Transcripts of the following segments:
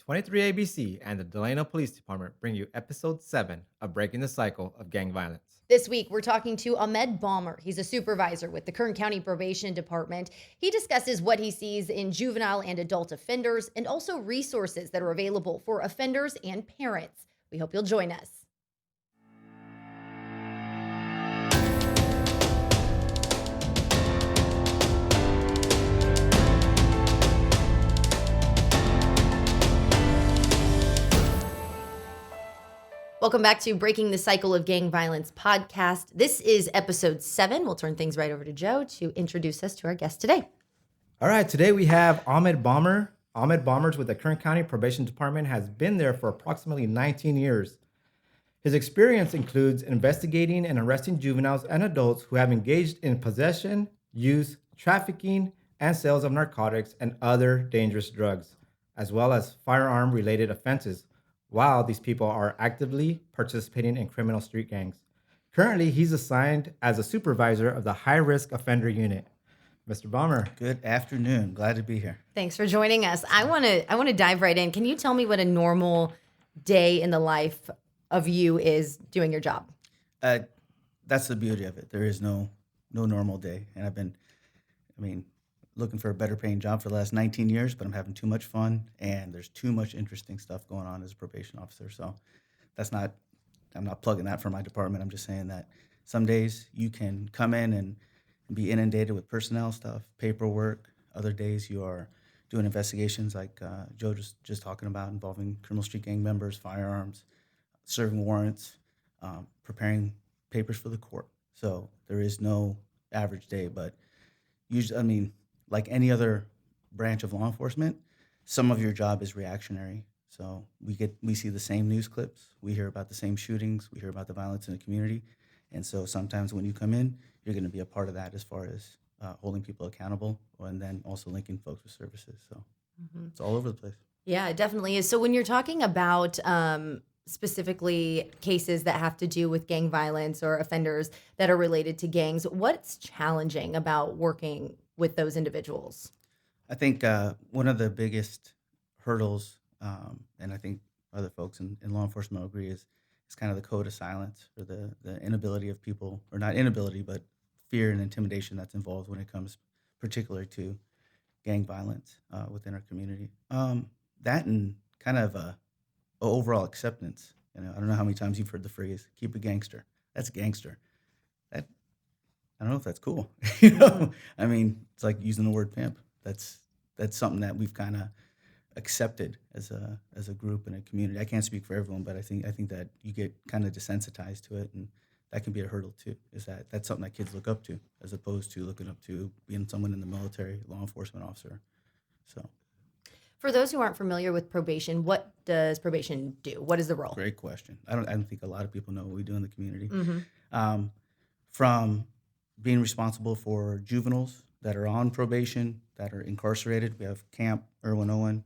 23 ABC and the Delano Police Department bring you episode 7 of Breaking the Cycle of Gang Violence. This week, we're talking to Ahmed Baameur. He's a supervisor with the Kern County Probation Department. He discusses what he sees in juvenile and adult offenders and also resources that are available for offenders and parents. We hope you'll join us. Welcome back to Breaking the Cycle of Gang Violence podcast. This is episode 7. We'll turn things right over to Joe to introduce us to our guest today. All right, today we have Ahmed Baameur. Ahmed Baameur with the Kern County Probation Department has been there for approximately 19 years. His experience includes investigating and arresting juveniles and adults who have engaged in possession, use, trafficking, and sales of narcotics and other dangerous drugs, as well as firearm-related offenses, while these people are actively participating in criminal street gangs. Currently, he's assigned as a supervisor of the high-risk offender unit. Mr. Baameur. Good afternoon. Glad to be here. Thanks for joining us. I want to dive right in. Can you tell me what a normal day in the life of you is doing your job? That's the beauty of it. There is no normal day, and I've been, looking for a better paying job for the last 19 years, but I'm having too much fun, and there's too much interesting stuff going on as a probation officer. So I'm not plugging that for my department. I'm just saying that some days you can come in and be inundated with personnel stuff, paperwork. Other days you are doing investigations like Joe just talking about, involving criminal street gang members, firearms, serving warrants, preparing papers for the court. So there is no average day, but usually, like any other branch of law enforcement, some of your job is reactionary. So we see the same news clips, we hear about the same shootings, we hear about the violence in the community, and so sometimes when you come in, you're going to be a part of that as far as holding people accountable, and then also linking folks with services. So It's all over the place. Yeah, it definitely is. So when you're talking about specifically cases that have to do with gang violence or offenders that are related to gangs, what's challenging about working with those individuals? I think one of the biggest hurdles, and I think other folks in law enforcement will agree, is kind of the code of silence, or the inability of people, or not inability, but fear and intimidation that's involved when it comes particularly to gang violence within our community. That and kind of overall acceptance. I don't know how many times you've heard the phrase "keep a gangster." That's gangster. That I don't know if that's cool. It's like using the word pimp. That's something that we've kind of accepted as a group and a community. I can't speak for everyone, but I think that you get kind of desensitized to it, and that can be a hurdle too. That's something that kids look up to, as opposed to looking up to being someone in the military, law enforcement officer. So, For those who aren't familiar with probation, what does probation do? What is the role? great question. I don't think a lot of people know what we do in the community. Mm-hmm. From being responsible for juveniles that are on probation, that are incarcerated. We have Camp Irwin Owen,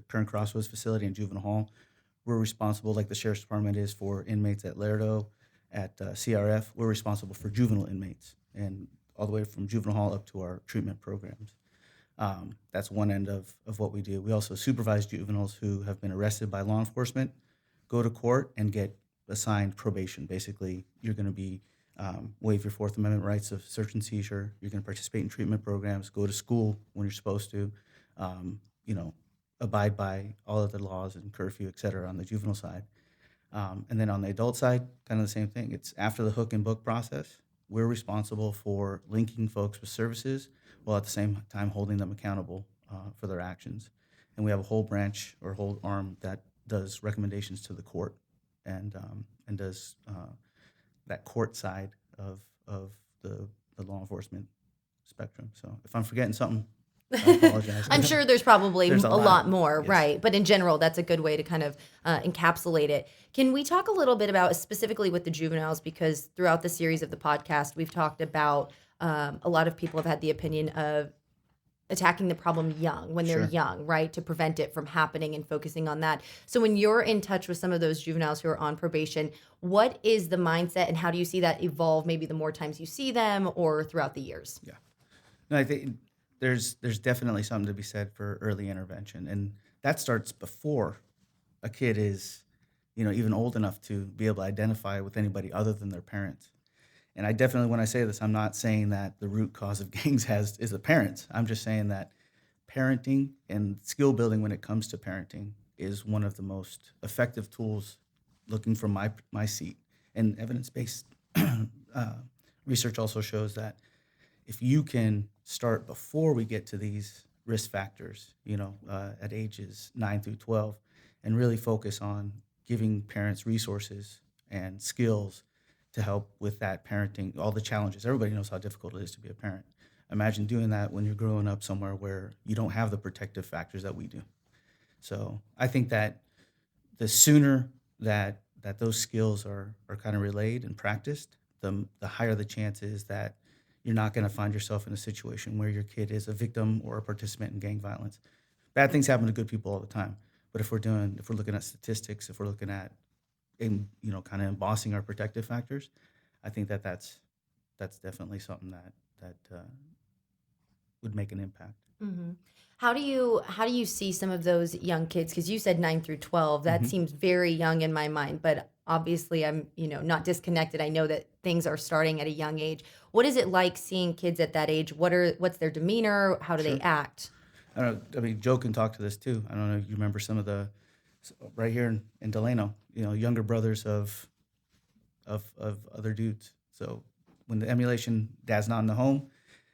Kern Crossroads facility, and Juvenile Hall. We're responsible, like the Sheriff's Department is, for inmates at Lerdo, at CRF. We're responsible for juvenile inmates, and all the way from Juvenile Hall up to our treatment programs. That's one end of what we do. We also supervise juveniles who have been arrested by law enforcement, go to court, and get assigned probation. Basically, you're going to be waive your Fourth Amendment rights of search and seizure. You're going to participate in treatment programs, go to school when you're supposed to, abide by all of the laws and curfew, et cetera, on the juvenile side. And then on the adult side, kind of the same thing. It's after the hook and book process. We're responsible for linking folks with services while at the same time holding them accountable for their actions. And we have a whole branch or whole arm that does recommendations to the court and does that court side of the law enforcement spectrum. So if I'm forgetting something, I apologize. I'm sure there's probably There's a a lot. lot more, Yes. right? But in general, that's a good way to kind of encapsulate it. Can we talk a little bit about specifically with the juveniles? Because throughout the series of the podcast, we've talked about a lot of people have had the opinion of attacking the problem young, when they're Sure. young, right? To prevent it from happening and focusing on that. So when you're in touch with some of those juveniles who are on probation, what is the mindset and how do you see that evolve maybe the more times you see them or throughout the years? Yeah. No, I think there's definitely something to be said for early intervention, and that starts before a kid is, even old enough to be able to identify with anybody other than their parents. And I definitely, when I say this, I'm not saying that the root cause of gangs is the parents. I'm just saying that parenting and skill building when it comes to parenting is one of the most effective tools, looking from my seat. And evidence-based research also shows that if you can start before we get to these risk factors, at ages 9 through 12, and really focus on giving parents resources and skills to help with that parenting, all the challenges. Everybody knows how difficult it is to be a parent. Imagine doing that when you're growing up somewhere where you don't have the protective factors that we do. So I think that the sooner that those skills are kind of relayed and practiced, the higher the chance is that you're not going to find yourself in a situation where your kid is a victim or a participant in gang violence. Bad things happen to good people all the time, but if we're looking at statistics, if we're looking at kind of embossing our protective factors, I think that's definitely something that would make an impact. Hmm. How do you see some of those young kids? Because you said 9 through 12. That seems very young in my mind, but obviously I'm not disconnected. I know that things are starting at a young age. What is it like seeing kids at that age? What's their demeanor? How do Sure. they act? I don't know. I mean, Joe can talk to this too. I don't know if you remember some of right here in Delano, younger brothers of other dudes. So when the emulation, dad's not in the home,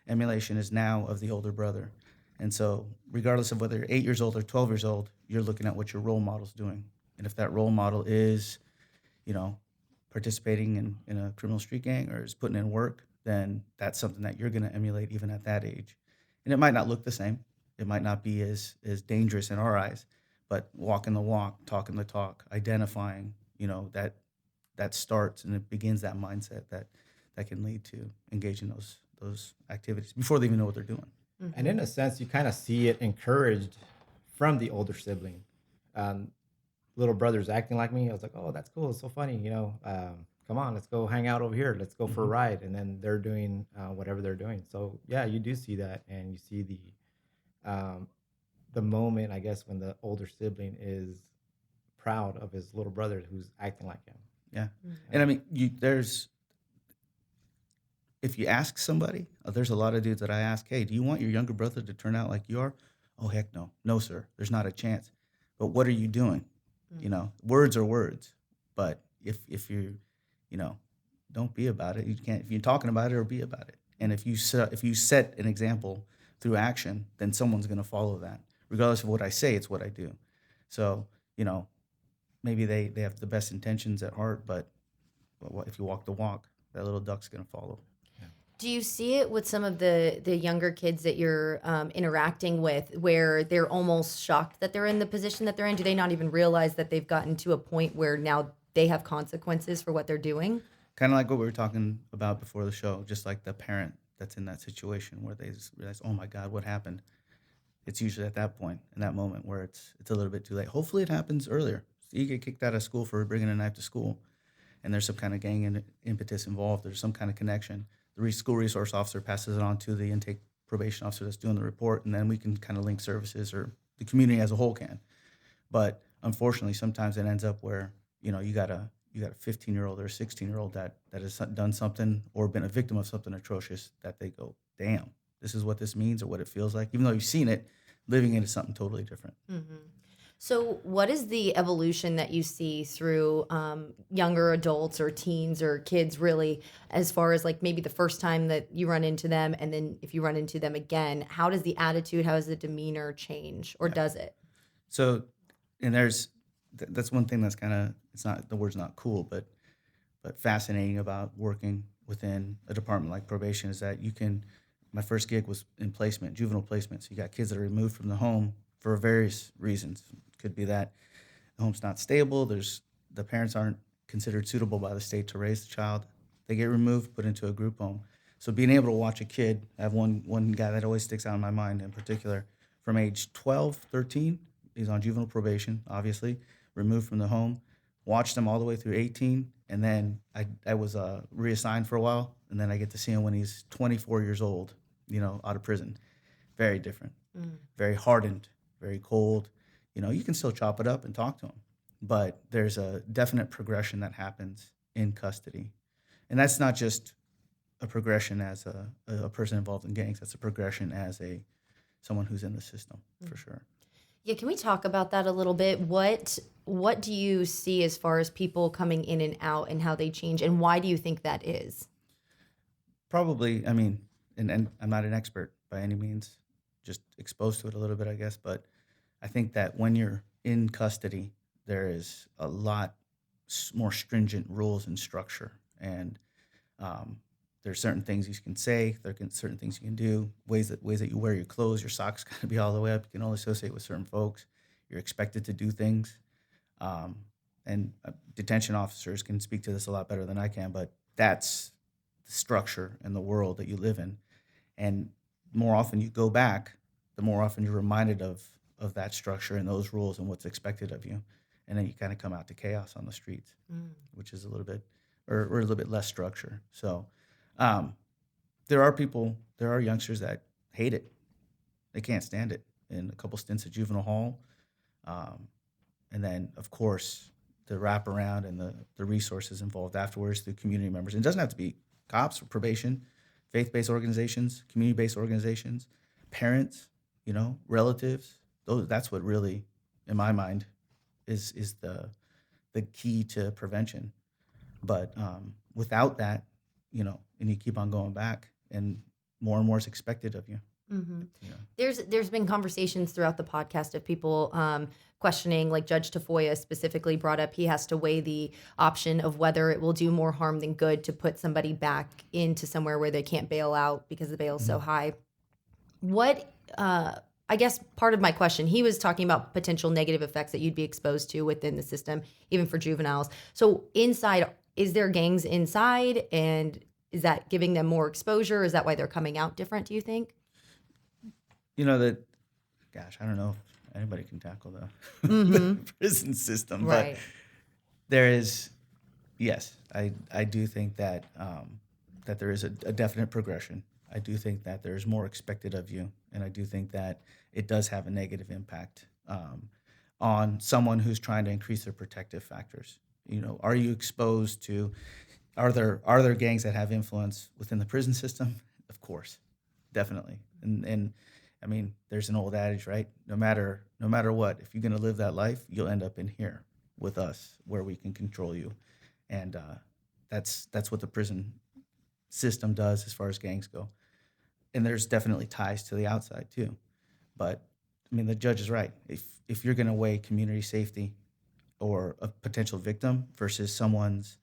emulation is now of the older brother. And so regardless of whether you're 8 years old or 12 years old, you're looking at what your role model's doing. And if that role model is, participating in a criminal street gang or is putting in work, then that's something that you're going to emulate even at that age. And it might not look the same. It might not be as dangerous in our eyes, but walking the walk, talking the talk, identifying, that starts and it begins that mindset that can lead to engaging those activities before they even know what they're doing. And in a sense, you kind of see it encouraged from the older sibling. Little brother's acting like me. I was like, oh, that's cool. It's so funny. Come on, let's go hang out over here. Let's go for a ride. And then they're doing whatever they're doing. So yeah, you do see that, and you see the moment, I guess, when the older sibling is proud of his little brother who's acting like him. Yeah. And I mean, if you ask somebody, there's a lot of dudes that I ask, hey, do you want your younger brother to turn out like you are? Oh, heck no. No, sir. There's not a chance. But what are you doing? Words are words. But if you, don't be about it. You can't, if you're talking about it, or be about it. And if you set an example through action, then someone's going to follow that. Regardless of what I say, it's what I do. So, maybe they have the best intentions at heart, but if you walk the walk, that little duck's going to follow. Do you see it with some of the younger kids that you're interacting with, where they're almost shocked that they're in the position that they're in? Do they not even realize that they've gotten to a point where now they have consequences for what they're doing? Kind of like what we were talking about before the show, just like the parent that's in that situation where they just realize, oh my God, what happened? It's usually at that point, in that moment, where it's a little bit too late. Hopefully it happens earlier. So you get kicked out of school for bringing a knife to school, and there's some kind of gang impetus involved. There's some kind of connection. The school resource officer passes it on to the intake probation officer that's doing the report, and then we can kind of link services, or the community as a whole can. But unfortunately, sometimes it ends up where you got a 15-year-old or a 16-year-old that has done something or been a victim of something atrocious, that they go, damn, this is what this means or what it feels like. Even though you've seen it, living it is something totally different. So, what is the evolution that you see through younger adults or teens or kids, really, as far as like maybe the first time that you run into them, and then if you run into them again, how does the attitude, how does the demeanor change, or does it? So, and that's one thing that's kind of, it's not, the word's not cool, but fascinating about working within a department like probation is that my first gig was in placement, juvenile placement. So you got kids that are removed from the home for various reasons. Could be that the home's not stable. The parents aren't considered suitable by the state to raise the child. They get removed, put into a group home. So being able to watch a kid, I have one guy that always sticks out in my mind in particular, from age 12, 13, he's on juvenile probation, obviously, removed from the home, watched him all the way through 18, and then I was reassigned for a while, and then I get to see him when he's 24 years old, out of prison. Very different, very hardened, very cold, you can still chop it up and talk to them, but there's a definite progression that happens in custody. And that's not just a progression as a person involved in gangs. That's a progression as someone who's in the system, for sure. Yeah, can we talk about that a little bit? What do you see as far as people coming in and out and how they change, and why do you think that is? Probably, I mean, and I'm not an expert by any means, just exposed to it a little bit, I guess. But I think that when you're in custody, there is a lot more stringent rules and structure. And there's certain things you can say, certain things you can do, ways that you wear your clothes, your socks got to be all the way up. You can only associate with certain folks. You're expected to do things. And detention officers can speak to this a lot better than I can, but that's the structure and the world that you live in. And the more often you go back, the more often you're reminded of that structure and those rules and what's expected of you. And then you kind of come out to chaos on the streets, which is a little bit, or a little bit less structure. So there are youngsters that hate it. They can't stand it. And a couple stints at juvenile hall. And then, of course, the wraparound and the resources involved afterwards through community members. And it doesn't have to be cops or probation, faith-based organizations, community-based organizations, parents, relatives. That's what really, in my mind, is the key to prevention. But without that, and you keep on going back, and more is expected of you. Mm-hmm. There's been conversations throughout the podcast of people questioning, like Judge Tafoya specifically brought up, he has to weigh the option of whether it will do more harm than good to put somebody back into somewhere where they can't bail out because the bail is so high. What, I guess part of my question, he was talking about potential negative effects that you'd be exposed to within the system, even for juveniles. So inside, is there gangs inside, and is that giving them more exposure? Is that why they're coming out different, do you think? I don't know if anybody can tackle the prison system, Right. but there is, yes, I do think that that there is a definite progression. I do think that there's more expected of you, and I do think that it does have a negative impact on someone who's trying to increase their protective factors. Are you exposed to? Are there gangs that have influence within the prison system? Of course, definitely, and I mean, there's an old adage, right? No matter what, if you're going to live that life, you'll end up in here with us, where we can control you, and that's what the prison system does as far as gangs go. And there's definitely ties to the outside too. But I mean, the judge is right. If you're going to weigh community safety or a potential victim versus someone's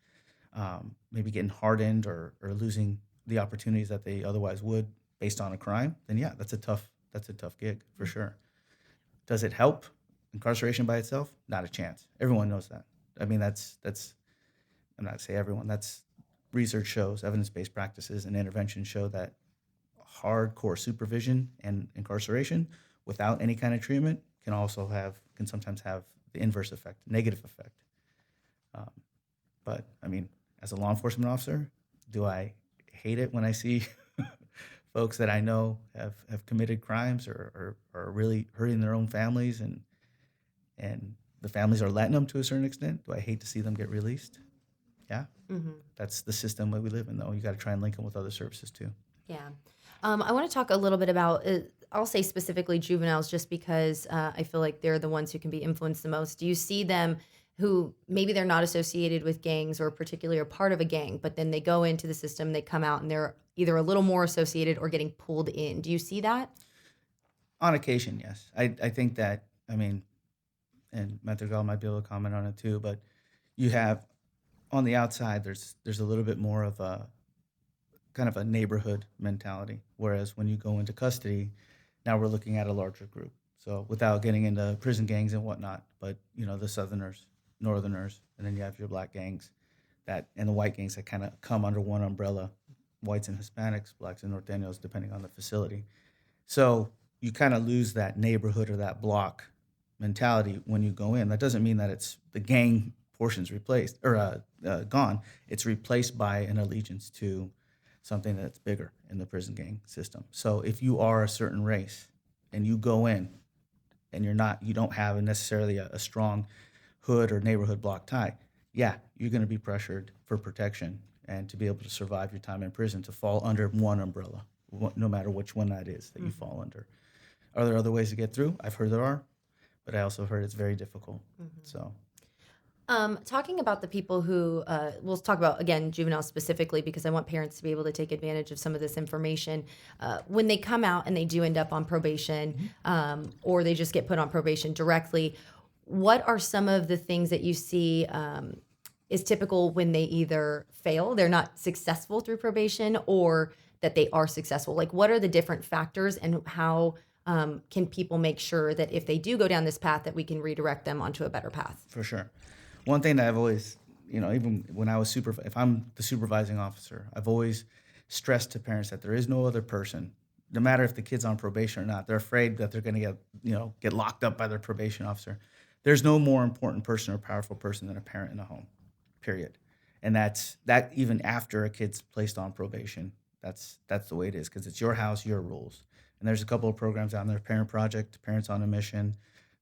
maybe getting hardened or losing the opportunities that they otherwise would based on a crime, then yeah, that's a tough gig for sure. Does it help incarceration by itself? Not a chance. Everyone knows that. I mean, that's I'm not gonna say everyone. That's research shows, evidence-based practices and intervention show that hardcore supervision and incarceration without any kind of treatment can sometimes have the inverse effect, negative effect. But I mean, as a law enforcement officer, do I hate it when I see folks that I know have committed crimes or are really hurting their own families and the families are letting them to a certain extent? Do I hate to see them get released? Yeah. Mm-hmm. That's the system that we live in, though. You got to try and link them with other services too. Yeah. I want to talk a little bit about, I'll say specifically juveniles, just because I feel like they're the ones who can be influenced the most. Do you see them who maybe they're not associated with gangs or particularly are part of a gang, but then they go into the system, they come out and they're either a little more associated or getting pulled in? Do you see that? On occasion, yes. I think that, I mean, and Madrigal might be able to comment on it too, but you have, on the outside, there's a little bit more of a kind of a neighborhood mentality, whereas when you go into custody, now we're looking at a larger group. So without getting into prison gangs and whatnot, but the Southerners, Northerners, and then you have your black gangs and the white gangs that kind of come under one umbrella, whites and Hispanics, blacks and Norteños, depending on the facility. So you kind of lose that neighborhood or that block mentality when you go in. That doesn't mean that it's the gang portion's replaced or gone. It's replaced by an allegiance to something that's bigger in the prison gang system. So if you are a certain race and you go in and you don't have necessarily a strong hood or neighborhood block tie, yeah, you're going to be pressured for protection and to be able to survive your time in prison, to fall under one umbrella, no matter which one that is that you fall under. Are there other ways to get through? I've heard there are, but I also heard it's very difficult. So Talking about the people who, we'll talk about, again, juveniles specifically, because I want parents to be able to take advantage of some of this information. When they come out and they do end up on probation, or they just get put on probation directly, what are some of the things that you see is typical when they either fail, they're not successful through probation, or that they are successful? Like, what are the different factors, and how can people make sure that if they do go down this path, that we can redirect them onto a better path? for sure. One thing that I've always, even when I was if I'm the supervising officer, I've always stressed to parents that there is no other person, no matter if the kid's on probation or not. They're afraid that they're going to get locked up by their probation officer. There's no more important person or powerful person than a parent in a home, period. And that even after a kid's placed on probation, that's the way it is, because it's your house, your rules. And there's a couple of programs out there, Parent Project, Parents on a Mission,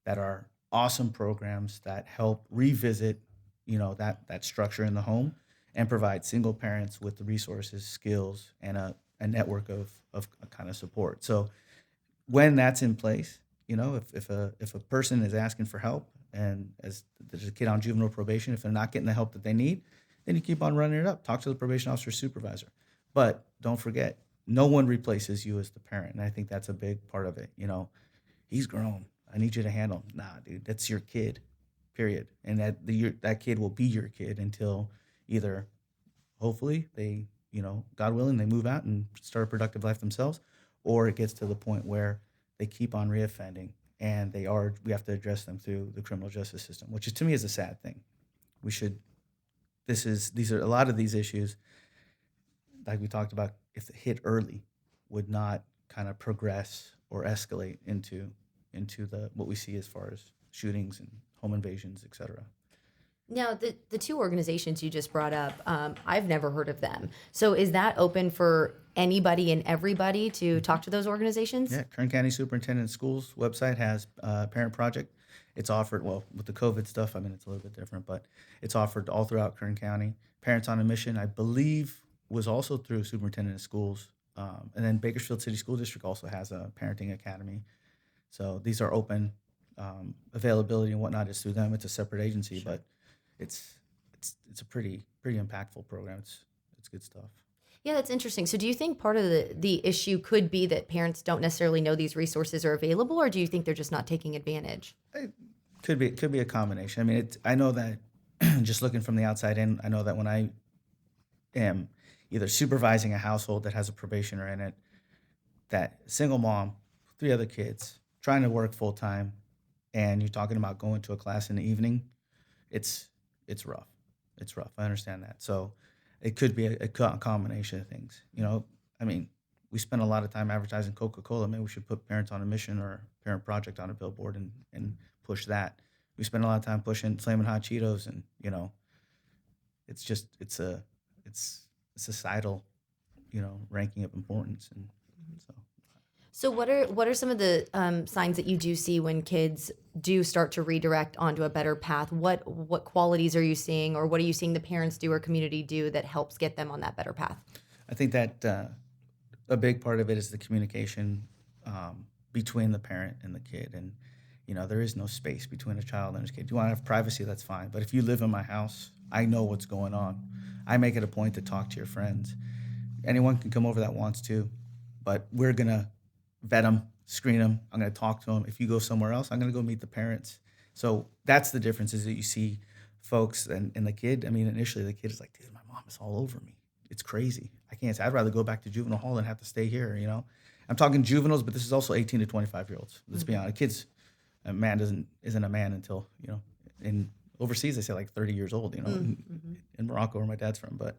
that are awesome programs that help revisit, that structure in the home and provide single parents with the resources, skills, and a network of a kind of support. So when that's in place, if a person is asking for help, and as there's a kid on juvenile probation, if they're not getting the help that they need, then you keep on running it up. Talk to the probation officer, supervisor. But don't forget, no one replaces you as the parent, and I think that's a big part of it. He's grown. I need you to handle him. Nah, dude, that's your kid, period. And that kid will be your kid until either, hopefully, they, God willing, they move out and start a productive life themselves, or it gets to the point where they keep on reoffending, and we have to address them through the criminal justice system, which to me is a sad thing. These are a lot of these issues, like we talked about, if they hit early, would not kind of progress or escalate into what we see as far as shootings and home invasions, et cetera. Now, the two organizations you just brought up, I've never heard of them. So is that open for anybody and everybody to talk to those organizations? Yeah, Kern County Superintendent of Schools website has Parent Project. It's offered, with the COVID stuff, it's a little bit different, but it's offered all throughout Kern County. Parents on a Mission, I believe, was also through Superintendent of Schools. And then Bakersfield City School District also has a parenting academy. So these are open. Availability and whatnot is through them. It's a separate agency, sure. But it's a pretty impactful program. It's good stuff. Yeah, that's interesting. So do you think part of the issue could be that parents don't necessarily know these resources are available, or do you think they're just not taking advantage? It could be a combination. I know that just looking from the outside in, I know that when I am either supervising a household that has a probationer in it, that single mom, 3 other kids, trying to work full time, and you're talking about going to a class in the evening, it's rough. It's rough. I understand that. So it could be a combination of things. We spend a lot of time advertising Coca-Cola. Maybe we should put Parents on a Mission or Parent Project on a billboard and push that. We spend a lot of time pushing Flamin' Hot Cheetos, and it's a societal, ranking of importance, and so. So what are some of the signs that you do see when kids do start to redirect onto a better path? What qualities are you seeing, or what are you seeing the parents do or community do that helps get them on that better path? I think that a big part of it is the communication between the parent and the kid. And, there is no space between a child and his kid. You want to have privacy, that's fine. But if you live in my house, I know what's going on. I make it a point to talk to your friends. Anyone can come over that wants to, but we're going to vet them, screen them. I'm going to talk to them. If you go somewhere else, I'm going to go meet the parents. So that's the difference, is that you see folks and the kid. Initially the kid is like, dude, my mom is all over me. It's crazy. I can't say, I'd rather go back to juvenile hall than have to stay here, I'm talking juveniles, but this is also 18 to 25-year-olds. Let's be honest. A man isn't a man until, in overseas, they say like 30 years old, in Morocco, where my dad's from. But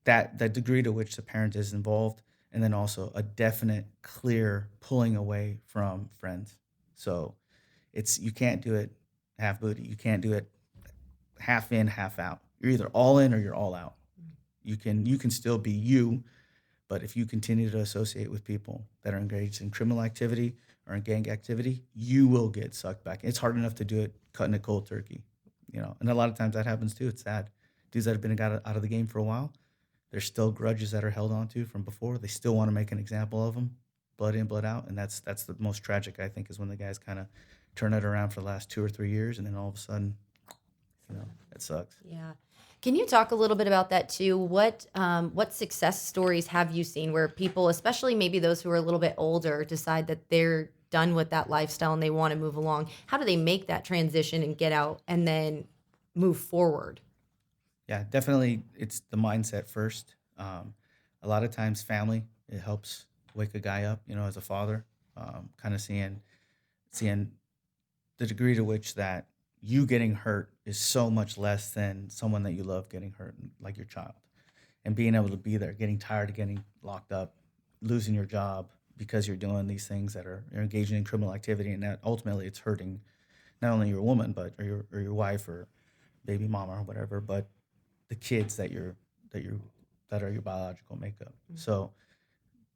that degree to which the parent is involved, and then also a definite, clear pulling away from friends. So you can't do it half booty. You can't do it half in, half out. You're either all in or you're all out. You can still be you, but if you continue to associate with people that are engaged in criminal activity or in gang activity, you will get sucked back. It's hard enough to do it cutting it cold turkey, and a lot of times that happens too. It's sad. Dudes that have been out of the game for a while, there's still grudges that are held onto from before. They still want to make an example of them, blood in, blood out, and that's the most tragic, I think, is when the guys kind of turn it around for the last 2 or 3 years, and then all of a sudden, it sucks. Yeah. Can you talk a little bit about that too? What success stories have you seen where people, especially maybe those who are a little bit older, decide that they're done with that lifestyle and they want to move along? How do they make that transition and get out and then move forward? Yeah, definitely. It's the mindset first. A lot of times, family, it helps wake a guy up. As a father, kind of seeing the degree to which that you getting hurt is so much less than someone that you love getting hurt, like your child, and being able to be there, getting tired of getting locked up, losing your job because you're doing these things that you're engaging in criminal activity, and that ultimately it's hurting not only your woman, but or your wife or baby mama or whatever, but the kids that are your biological makeup. Mm-hmm. So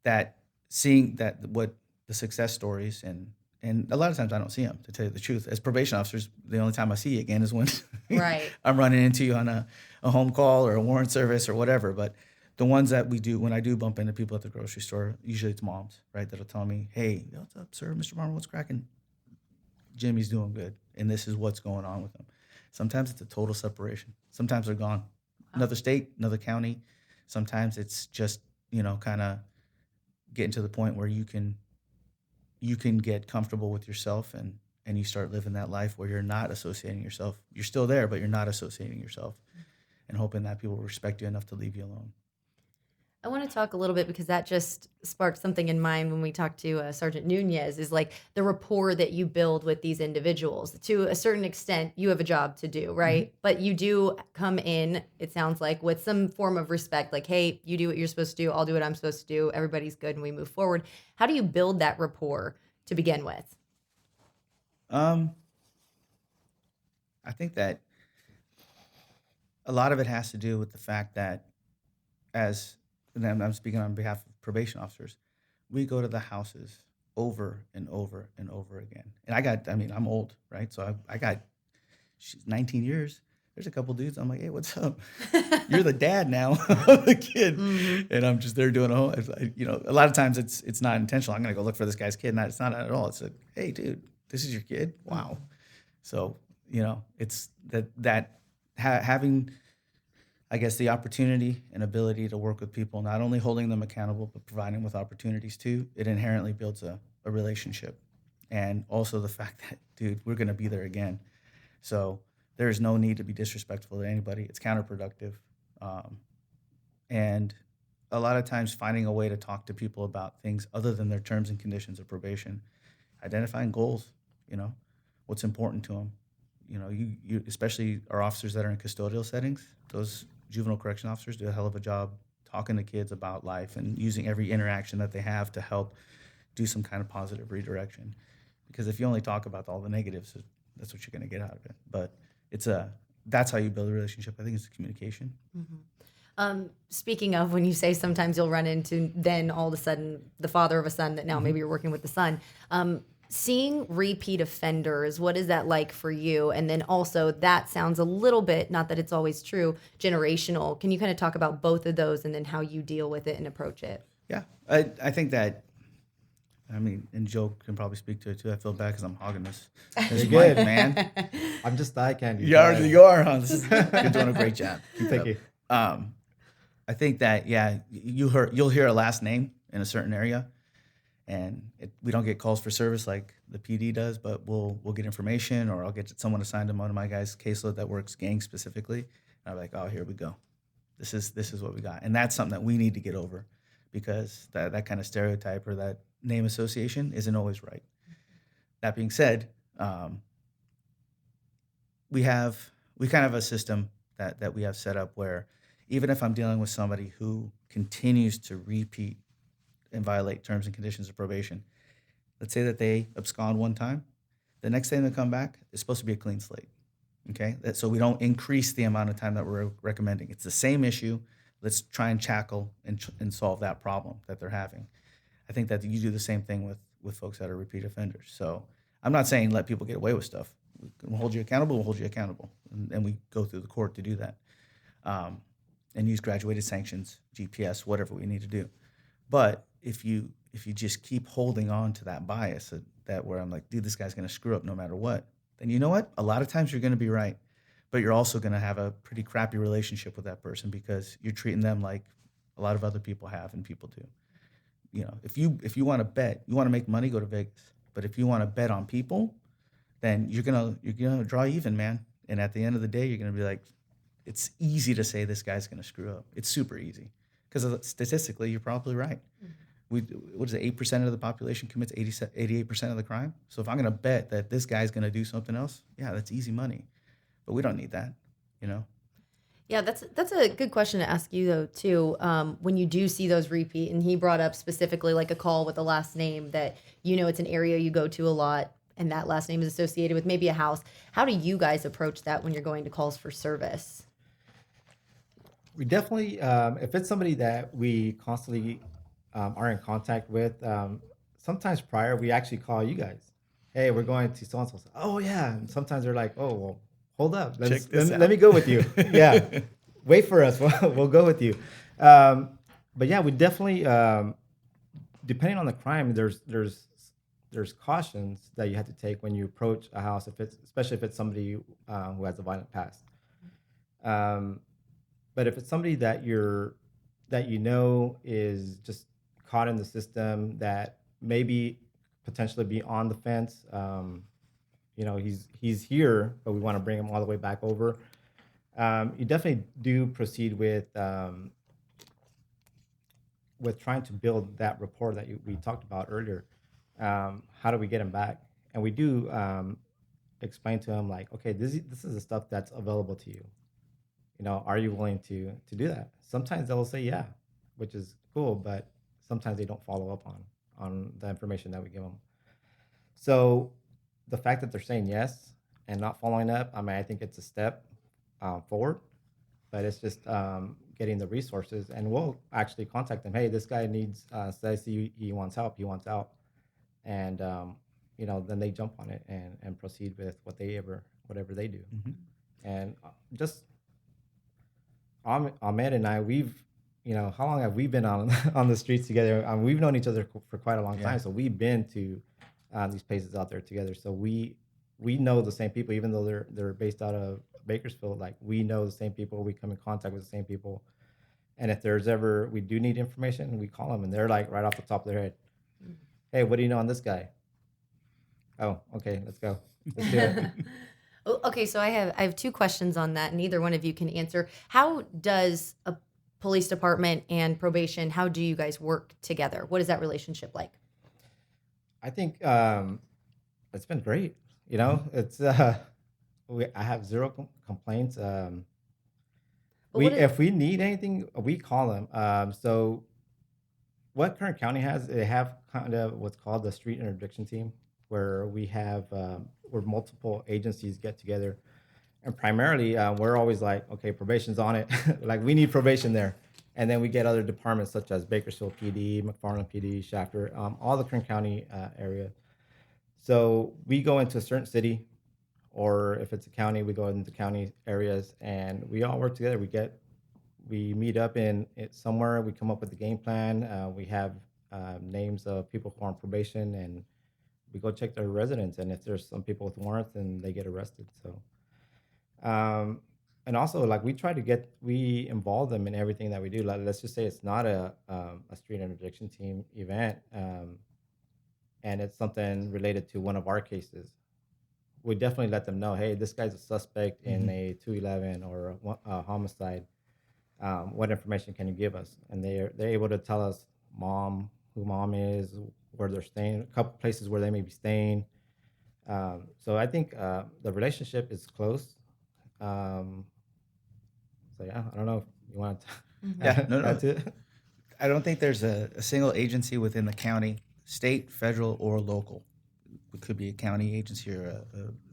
that seeing that what the success stories and a lot of times I don't see them, to tell you the truth. As probation officers, the only time I see you again is when right. I'm running into you on a home call or a warrant service or whatever. But the ones that we do, when I do bump into people at the grocery store, usually it's moms, right, that'll tell me, hey, what's up, sir, Mr. Baameur, what's cracking? Jimmy's doing good, and this is what's going on with him. Sometimes it's a total separation. Sometimes they're gone. Another state, another county. Sometimes it's just, kind of getting to the point where you can get comfortable with yourself and you start living that life where you're not associating yourself. You're still there, but you're not associating yourself, and hoping that people respect you enough to leave you alone. I want to talk a little bit because that just sparked something in mind when we talked to Sergeant Nunez, is like the rapport that you build with these individuals. To a certain extent, you have a job to do, right? Mm-hmm. But you do come in, it sounds like, with some form of respect, like, hey, you do what you're supposed to do, I'll do what I'm supposed to do, everybody's good, and we move forward. How do you build that rapport to begin with? I think that a lot of it has to do with the fact that and I'm speaking on behalf of probation officers, we go to the houses over and over and over again. And I'm old, right? So I got 19 years. There's a couple dudes. I'm like, hey, what's up? You're the dad now of the kid. Mm-hmm. And I'm just there doing a lot of times it's not intentional. I'm going to go look for this guy's kid. It's not at all. It's like, hey, dude, this is your kid? Wow. Mm-hmm. So, it's having, I guess, the opportunity and ability to work with people, not only holding them accountable, but providing them with opportunities too, it inherently builds a relationship. And also the fact that, dude, we're going to be there again. So there is no need to be disrespectful to anybody. It's counterproductive. And a lot of times finding a way to talk to people about things other than their terms and conditions of probation, identifying goals, what's important to them. You especially our officers that are in custodial settings, those juvenile correction officers do a hell of a job talking to kids about life and using every interaction that they have to help do some kind of positive redirection. Because if you only talk about all the negatives, that's what you're going to get out of it. But that's how you build a relationship. I think it's communication. Mm-hmm. Speaking of, when you say sometimes you'll run into then all of a sudden the father of a son that now mm-hmm. maybe you're working with the son, seeing repeat offenders, what is that like for you? And then also that sounds a little bit, not that it's always true, generational. Can you kind of talk about both of those and then how you deal with it and approach it? Yeah, I think that, and Joe can probably speak to it too. I feel bad because I'm hogging this. It's good, man. I'm just eye candy. You are, huh? You're doing a great job. Thank you. I think that, you'll hear a last name in a certain area, and we don't get calls for service like the PD does, but we'll get information, or I'll get someone assigned to one of my guys' caseload that works gang specifically, and I'm like, oh, here we go. This is what we got, and that's something that we need to get over, because that kind of stereotype or that name association isn't always right. That being said, we kind of have a system that we have set up where even if I'm dealing with somebody who continues to repeat and violate terms and conditions of probation, let's say that they abscond one time, the next time they come back, it's supposed to be a clean slate, okay? So we don't increase the amount of time that we're recommending. It's the same issue. Let's try and tackle and solve that problem that they're having. I think that you do the same thing with folks that are repeat offenders. So I'm not saying let people get away with stuff. We'll hold you accountable. We'll hold you accountable, and we go through the court to do that, and use graduated sanctions, GPS, whatever we need to do. But if you just keep holding on to that bias that where I'm like, dude, this guy's going to screw up no matter what, then you know what? A lot of times you're going to be right, but you're also going to have a pretty crappy relationship with that person because you're treating them like a lot of other people have and people do. You know, if you want to bet, you want to make money, go to Vegas. But if you want to bet on people, then you're gonna draw even, man. And at the end of the day, you're gonna be like, it's easy to say this guy's gonna screw up. It's super easy because statistically, you're probably right. What is it? 8% of the population commits 88% of the crime. So if I'm gonna bet that this guy's gonna do something else, yeah, that's easy money. But we don't need that, you know. Yeah, that's a good question to ask you though too. When you do see those repeat, and he brought up specifically like a call with a last name that it's an area you go to a lot, and that last name is associated with maybe a house. How do you guys approach that when you're going to calls for service? We definitely, if it's somebody that we constantly are in contact with, sometimes prior we actually call you guys. Hey, we're going to so and so. Oh yeah, and sometimes they're like, oh well, hold up, let me go with you. Yeah, wait for us. We'll go with you. But yeah, we definitely, depending on the crime, there's cautions that you have to take when you approach a house, especially if it's somebody who has a violent past. But if it's somebody that is just caught in the system, that maybe potentially be on the fence, he's here, but we want to bring him all the way back over. You definitely do proceed with trying to build that rapport that we talked about earlier. How do we get him back? And we do explain to him like, okay, this is the stuff that's available to you. Are you willing to do that? Sometimes they'll say yeah, which is cool, but sometimes they don't follow up on the information that we give them. So the fact that they're saying yes and not following up, I mean, I think it's a step forward, but it's just getting the resources, and we'll actually contact them. Hey, this guy needs, says he wants help, he wants out. And, then they jump on it and proceed with whatever they do. Mm-hmm. And just Ahmed and I, how long have we been on the streets together? We've known each other for quite a long time. So we've been to these places out there together. So we know the same people, even though they're based out of Bakersfield. Like, we know the same people. We come in contact with the same people. And if there's ever, we do need information, we call them, and they're like right off the top of their head. Hey, what do you know on this guy? Oh, okay, let's go. Let's do it. Okay, so I have two questions on that, and either one of you can answer. How does a police department and probation, how do you guys work together? What is that relationship like? I think it's been great. It's I have zero complaints. If we need anything, we call them. So what Kern County has, they have kind of what's called the street interdiction team, where we have where multiple agencies get together, and primarily we're always like, okay, probation's on it. Like, we need probation there, and then we get other departments such as Bakersfield PD, McFarland PD, Shafter, all the Kern County area. So we go into a certain city, or if it's a county, we go into county areas, and we all work together. We meet up in somewhere. We come up with the game plan. We have names of people who are on probation, and we go check their residence. And if there's some people with warrants, then they get arrested. So, and also, like, we involve them in everything that we do. Like, let's just say it's not a street interdiction team event, and it's something related to one of our cases. We definitely let them know, hey, this guy's a suspect in a 211 or a homicide. What information can you give us? And they're able to tell us who mom is, where they're staying, a couple places where they may be staying. So I think the relationship is close. So yeah, I don't know if you want to. Yeah, no. That's it. I don't think there's a single agency within the county, state, federal, or local. It could be a county agency or a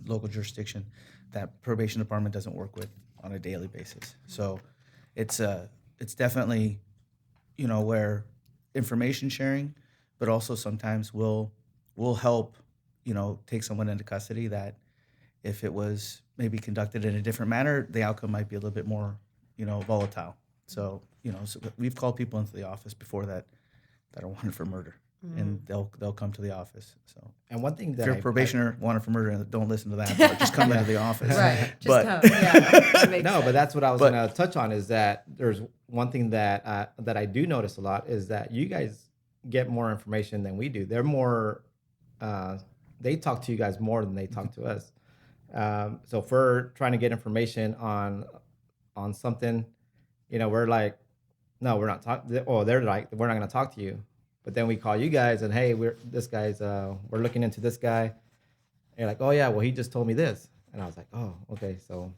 local jurisdiction that probation department doesn't work with on a daily basis. So it's definitely, where information sharing, but also sometimes we'll we'll help, take someone into custody that if it was maybe conducted in a different manner, the outcome might be a little bit more, volatile. So, so we've called people into the office before that are wanted for murder, and they'll come to the office. So, And one thing if that you're a probationer wanted for murder, don't listen to that part. Just come into the office. Right. Just But come. Yeah. That makes no, sense. but that's what I was But- going to touch on is that there's one thing that that I do notice a lot is that you guys get more information than we do. They're more, they talk to you guys more than they talk to us. So if we're trying to get information on something, we're like, no, we're not talking. Oh, they're like, we're not going to talk to you. But then we call you guys and hey, we're looking into this guy. And you're like, oh yeah, well he just told me this, and I was like, oh okay. So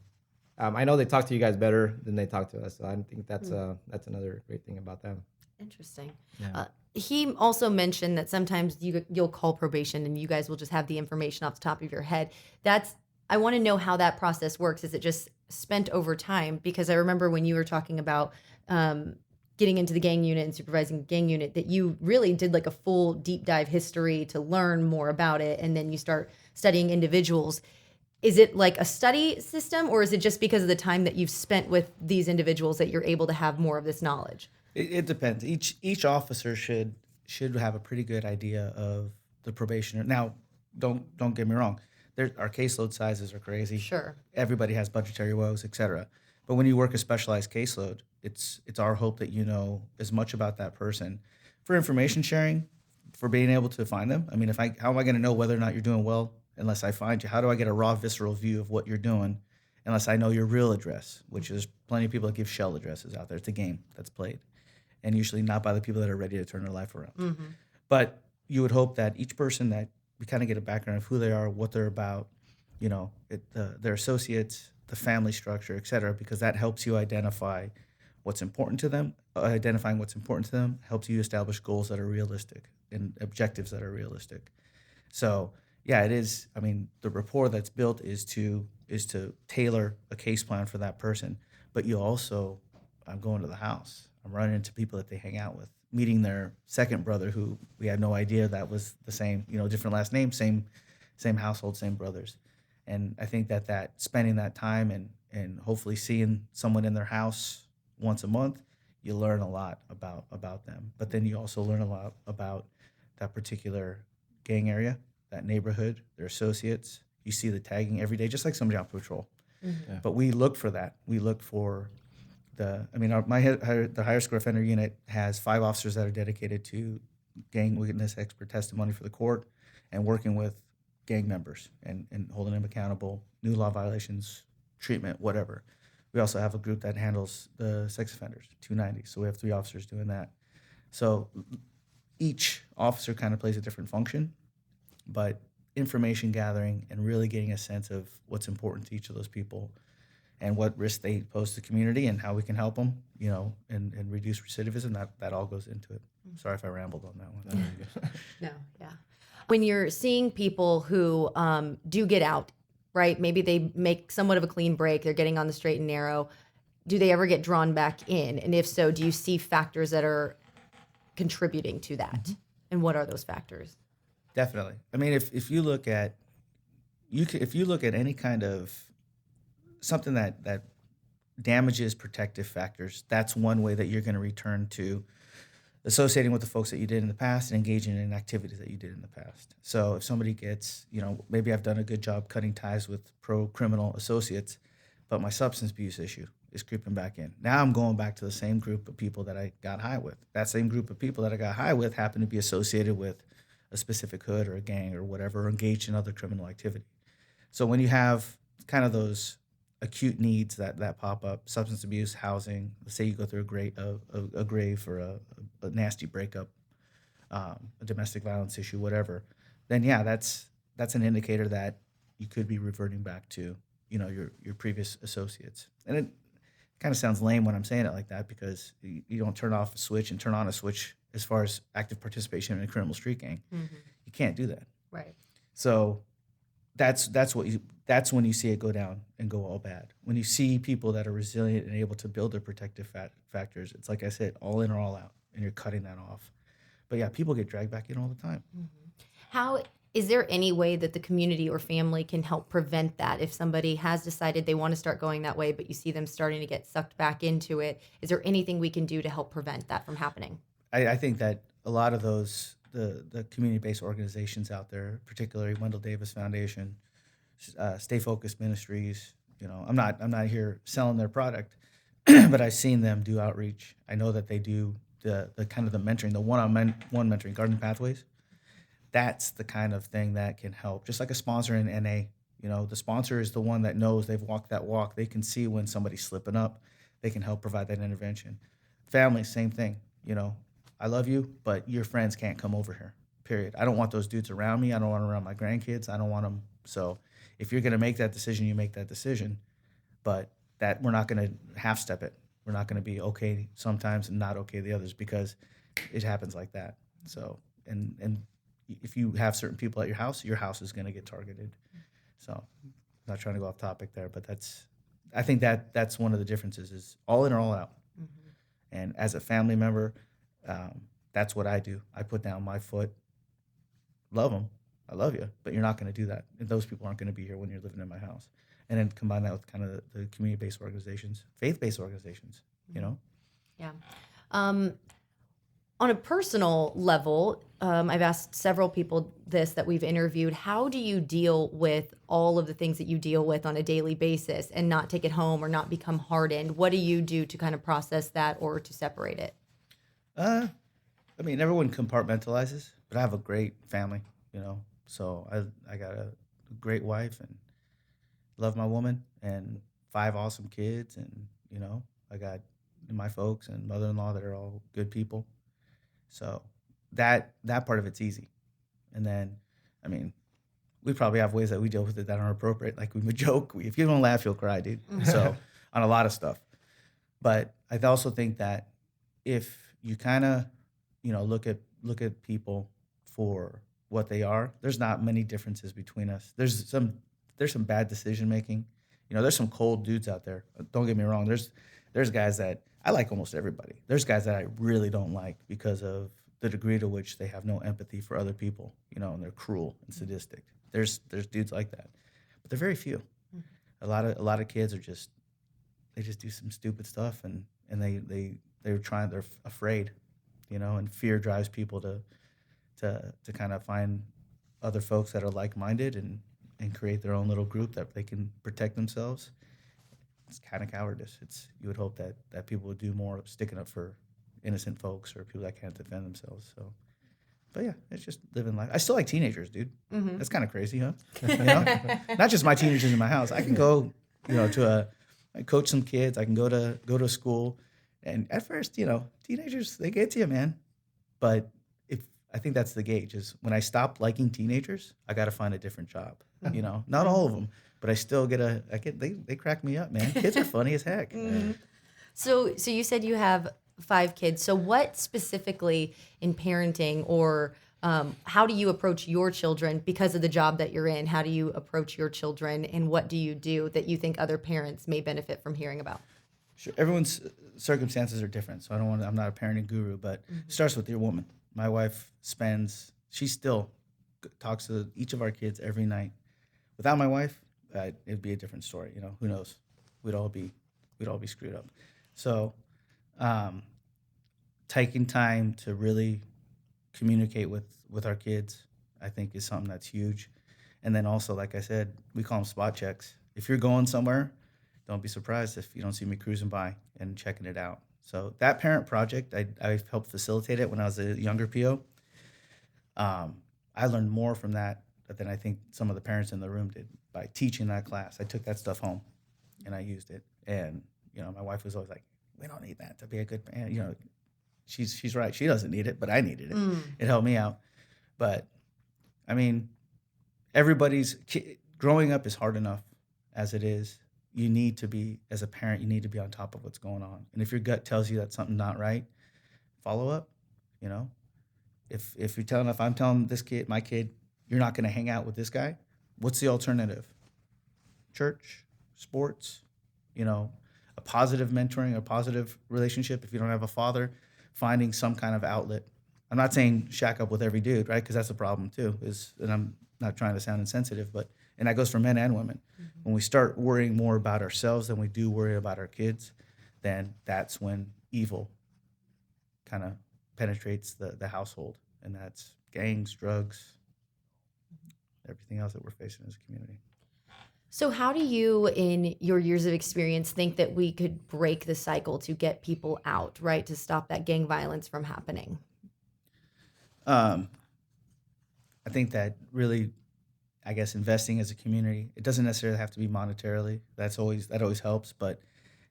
I know they talk to you guys better than they talk to us. So I think that's another great thing about them. Interesting. Yeah. He also mentioned that sometimes you'll call probation and you guys will just have the information off the top of your head. I want to know how that process works. Is it just spent over time? Because I remember when you were talking about getting into the gang unit and supervising the gang unit, that you really did like a full deep dive history to learn more about it, and then you start studying individuals. Is it like a study system, or is it just because of the time that you've spent with these individuals that you're able to have more of this knowledge? It depends. Each officer should have a pretty good idea of the probationer. Now, don't get me wrong. Our caseload sizes are crazy. Sure. Everybody has budgetary woes, et cetera. But when you work a specialized caseload, it's our hope that you know as much about that person for information sharing, for being able to find them. I mean, how am I going to know whether or not you're doing well unless I find you? How do I get a raw, visceral view of what you're doing unless I know your real address, which is plenty of people that give shell addresses out there. It's a game that's played, and usually not by the people that are ready to turn their life around. Mm-hmm. But you would hope that each person that we kind of get a background of who they are, what they're about, their associates, the family structure, et cetera, because that helps you identify what's important to them. Identifying what's important to them helps you establish goals that are realistic and objectives that are realistic. So yeah, it is. I mean, the rapport that's built is to tailor a case plan for that person. But you also, I'm going to the house. I'm running into people that they hang out with, meeting their second brother who we had no idea that was the same, different last name, same household, same brothers. And I think that spending that time and hopefully seeing someone in their house once a month, you learn a lot about them. But then you also learn a lot about that particular gang area, that neighborhood, their associates. You see the tagging every day, just like somebody on patrol. Mm-hmm. Yeah. But we look for that. We look for the higher score offender unit has 5 officers that are dedicated to gang witness expert testimony for the court and working with gang members and holding them accountable, new law violations, treatment, whatever. We also have a group that handles the sex offenders, 290. So we have 3 officers doing that. So each officer kind of plays a different function, but information gathering and really getting a sense of what's important to each of those people and what risks they pose to the community and how we can help them, and reduce recidivism, that all goes into it. Sorry if I rambled on that one. No, yeah. When you're seeing people who do get out, right? Maybe they make somewhat of a clean break. They're getting on the straight and narrow. Do they ever get drawn back in? And if so, do you see factors that are contributing to that? Mm-hmm. And what are those factors? Definitely. I mean, if you look at any kind of something that damages protective factors, that's one way that you're going to return to associating with the folks that you did in the past and engaging in activities that you did in the past. So if somebody gets, maybe I've done a good job cutting ties with pro-criminal associates, but my substance abuse issue is creeping back in. Now I'm going back to the same group of people that I got high with. That same group of people that I got high with happen to be associated with a specific hood or a gang or whatever, or engaged in other criminal activity. So when you have kind of those acute needs that pop up, substance abuse, housing, let's say you go through a grave or a nasty breakup, a domestic violence issue, whatever, then yeah, that's an indicator that you could be reverting back to, your previous associates. And it kind of sounds lame when I'm saying it like that, because you don't turn off a switch and turn on a switch as far as active participation in a criminal street gang. Mm-hmm. You can't do that. Right. So that's when you see it go down and go all bad. When you see people that are resilient and able to build their protective factors, it's like I said, all in or all out, and you're cutting that off. But yeah, people get dragged back in all the time. Mm-hmm. How is there any way that the community or family can help prevent that if somebody has decided they want to start going that way, but you see them starting to get sucked back into it? Is there anything we can do to help prevent that from happening? I think that a lot of those the community-based organizations out there, particularly Wendell Davis Foundation, Stay Focused Ministries. I'm not here selling their product, but I've seen them do outreach. I know that they do the kind of the mentoring, the one-on-one mentoring, Garden Pathways. That's the kind of thing that can help. Just like a sponsor in NA, the sponsor is the one that knows they've walked that walk. They can see when somebody's slipping up. They can help provide that intervention. Family, same thing. I love you, but your friends can't come over here. Period. I don't want those dudes around me. I don't want them around my grandkids. I don't want them. So if you're going to make that decision, you make that decision. But that we're not going to half step it. We're not going to be okay sometimes and not okay the others, because it happens like that. So and if you have certain people at your house is going to get targeted. So I'm not trying to go off topic there, but I think that's one of the differences is all in or all out. Mm-hmm. And as a family member, that's what I do. I put down my foot. Love them. I love you, but you're not going to do that. And those people aren't going to be here when you're living in my house. And then combine that with kind of the community-based organizations, faith-based organizations, Yeah. On a personal level, I've asked several people this that we've interviewed. How do you deal with all of the things that you deal with on a daily basis and not take it home or not become hardened? What do you do to kind of process that or to separate it? Everyone compartmentalizes, but I have a great family, So I got a great wife and love my woman and 5 awesome kids, and I got my folks and mother-in-law that are all good people. So that part of it's easy. And then, we probably have ways that we deal with it that aren't appropriate. Like we would joke, if you don't laugh, you'll cry, dude. So on a lot of stuff. But I also think that if you kind of, look at people for what they are, there's not many differences between us. There's some bad decision making. There's some cold dudes out there. Don't get me wrong. There's guys that I like almost everybody. There's guys that I really don't like because of the degree to which they have no empathy for other people, and they're cruel and sadistic. There's dudes like that, but they're very few. A lot of kids they just do some stupid stuff, and they're afraid, and fear drives people to kind of find other folks that are like-minded and create their own little group that they can protect themselves. It's kind of cowardice. You would hope that people would do more sticking up for innocent folks or people that can't defend themselves. So, but yeah, it's just living life. I still like teenagers, dude. Mm-hmm. That's kind of crazy, huh? Not just my teenagers in my house. I can go, I coach some kids. I can go to school, and at first, teenagers, they get to you, man. But I think that's the gauge is when I stop liking teenagers, I got to find a different job. Not all of them, but I still they crack me up, man. Kids are funny as heck. Mm-hmm. So you said you have 5 kids. So what specifically in parenting or how do you approach your children because of the job that you're in? How do you approach your children, and what do you do that you think other parents may benefit from hearing about? Sure. Everyone's circumstances are different, so I'm not a parenting guru, but it starts with your woman. My wife she still talks to each of our kids every night. Without my wife, it'd be a different story. Who knows? We'd all be screwed up. So, taking time to really communicate with our kids, I think, is something that's huge. And then also, like I said, we call them spot checks. If you're going somewhere, don't be surprised if you don't see me cruising by and checking it out. So that parent project, I helped facilitate it when I was a younger PO. I learned more from that than I think some of the parents in the room did by teaching that class. I took that stuff home and I used it. And, my wife was always like, we don't need that to be a good parent. She's right. She doesn't need it, but I needed it. It helped me out. But, growing up is hard enough as it is. You need to be, as a parent, you need to be on top of what's going on. And if your gut tells you that something's not right, follow up. If I'm telling my kid, you're not going to hang out with this guy, what's the alternative? Church, sports, a positive mentoring, a positive relationship. If you don't have a father, finding some kind of outlet I'm not saying shack up with every dude, right? Because that's a problem too. And I'm not trying to sound insensitive, and that goes for men and women. When we start worrying more about ourselves than we do worry about our kids, then that's when evil kind of penetrates the household, and that's gangs, drugs, everything else that we're facing as a community. So, how do you, in your years of experience, think that we could break the cycle to get people out, right? To stop that gang violence from happening? Um, I think that really, I guess, investing as a community, it doesn't necessarily have to be monetarily. That always helps, but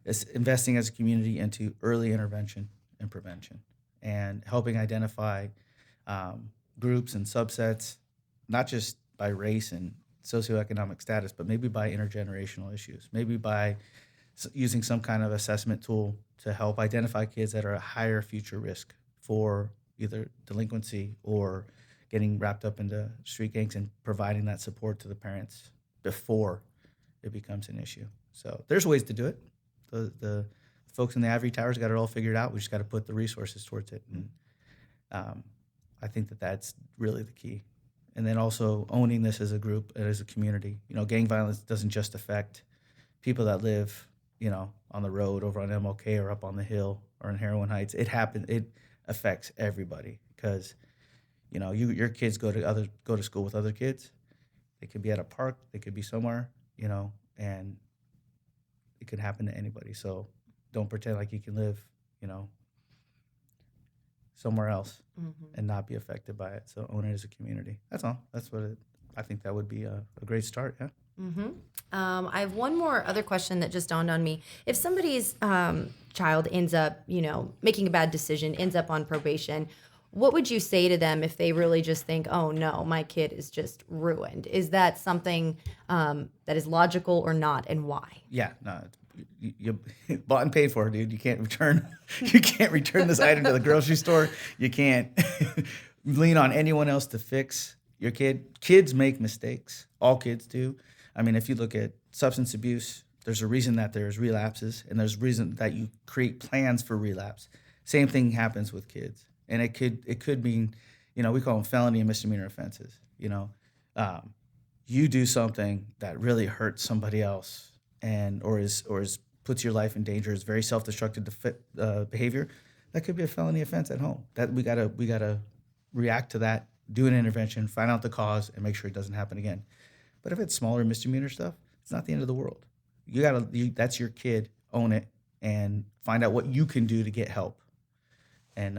it's investing as a community into early intervention and prevention, and helping identify groups and subsets, not just by race and socioeconomic status, but maybe by intergenerational issues, maybe by using some kind of assessment tool to help identify kids that are at higher future risk for either delinquency or getting wrapped up into street gangs, and providing that support to the parents before it becomes an issue. So there's ways to do it. The folks in the Ivory Towers got it all figured out. We just got to put the resources towards it. And I think that that's really the key. And then also owning this as a group and as a community. Gang violence doesn't just affect people that live, on the road over on MLK or up on the hill or in Heroin Heights. It affects everybody, because your kids go to school with other kids. They could be at a park, they could be somewhere, and it could happen to anybody. So don't pretend like you can live, somewhere else and not be affected by it. So own it as a community. That's all. I think that would be a great start. Yeah. I have one more other question that just dawned on me. If somebody's child ends up, making a bad decision, ends up on probation, what would you say to them if they really just think, oh no, my kid is just ruined? Is that something that is logical or not, and why? Yeah, no, you bought and paid for, dude. You can't return this item to the grocery store. You can't lean on anyone else to fix your kid. Kids make mistakes. All kids do. I mean, if you look at substance abuse, there's a reason that there's relapses, and there's a reason that you create plans for relapse. Same thing happens with kids. And it could mean, we call them felony and misdemeanor offenses. You do something that really hurts somebody else, or puts your life in danger, is very self-destructive behavior. That could be a felony offense at home. That we gotta react to that, do an intervention, find out the cause, and make sure it doesn't happen again. But if it's smaller misdemeanor stuff, it's not the end of the world. That's your kid. Own it and find out what you can do to get help. And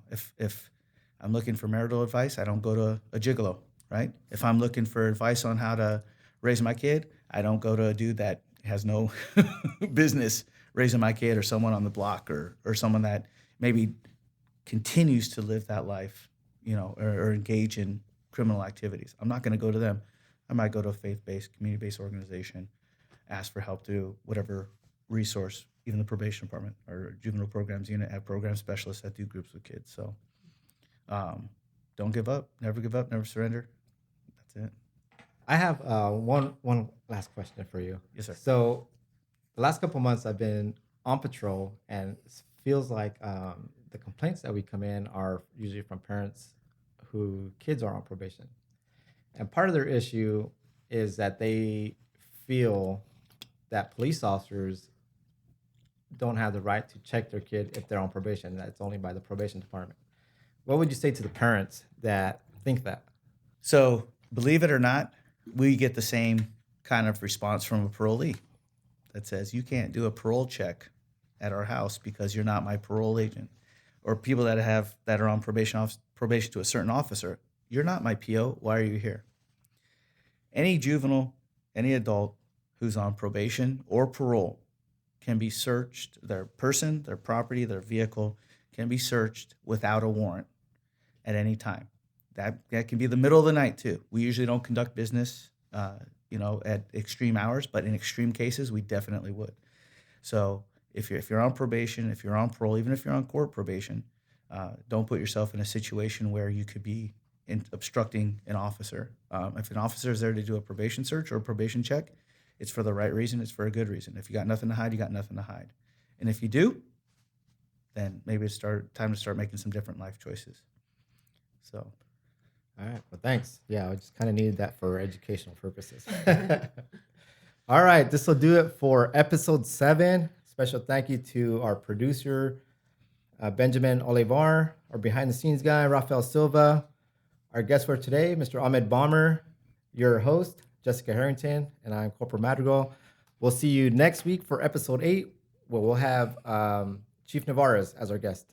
if I'm looking for marital advice, I don't go to a gigolo, right? If I'm looking for advice on how to raise my kid, I don't go to a dude that has no business raising my kid, or someone on the block, or someone that maybe continues to live that life, or engage in criminal activities. I'm not going to go to them. I might go to a faith-based, community-based organization, ask for help through whatever resource. Even the probation department or juvenile programs unit have program specialists that do groups with kids. So don't give up, never surrender. That's it. I have one last question for you. Yes, sir. So the last couple months I've been on patrol, and it feels like the complaints that we come in are usually from parents who kids are on probation. And part of their issue is that they feel that police officers don't have the right to check their kid if they're on probation. That's only by the probation department. What would you say to the parents that think that? So believe it or not, we get the same kind of response from a parolee that says, you can't do a parole check at our house because you're not my parole agent. Or people that are on probation to a certain officer, you're not my PO, why are you here? Any juvenile, any adult who's on probation or parole can be searched. Their person, their property, their vehicle can be searched without a warrant at any time. That can be the middle of the night too. We usually don't conduct business, at extreme hours, but in extreme cases, we definitely would. So if you're on probation, if you're on parole, even if you're on court probation, don't put yourself in a situation where you could be obstructing an officer. If an officer is there to do a probation search or a probation check, it's for the right reason. It's for a good reason. If you got nothing to hide, you got nothing to hide. And if you do, then maybe it's time to start making some different life choices. So, All right. Well, thanks. Yeah, I just kind of needed that for educational purposes. All right. This will do it for episode 7. Special thank you to our producer, Benjamin Olivar, our behind the scenes guy, Rafael Silva, our guest for today, Mr. Ahmed Baameur, your host, Jessica Harrington, and I'm Corporal Madrigal. We'll see you next week for episode 8, where we'll have Chief Navarez as our guest.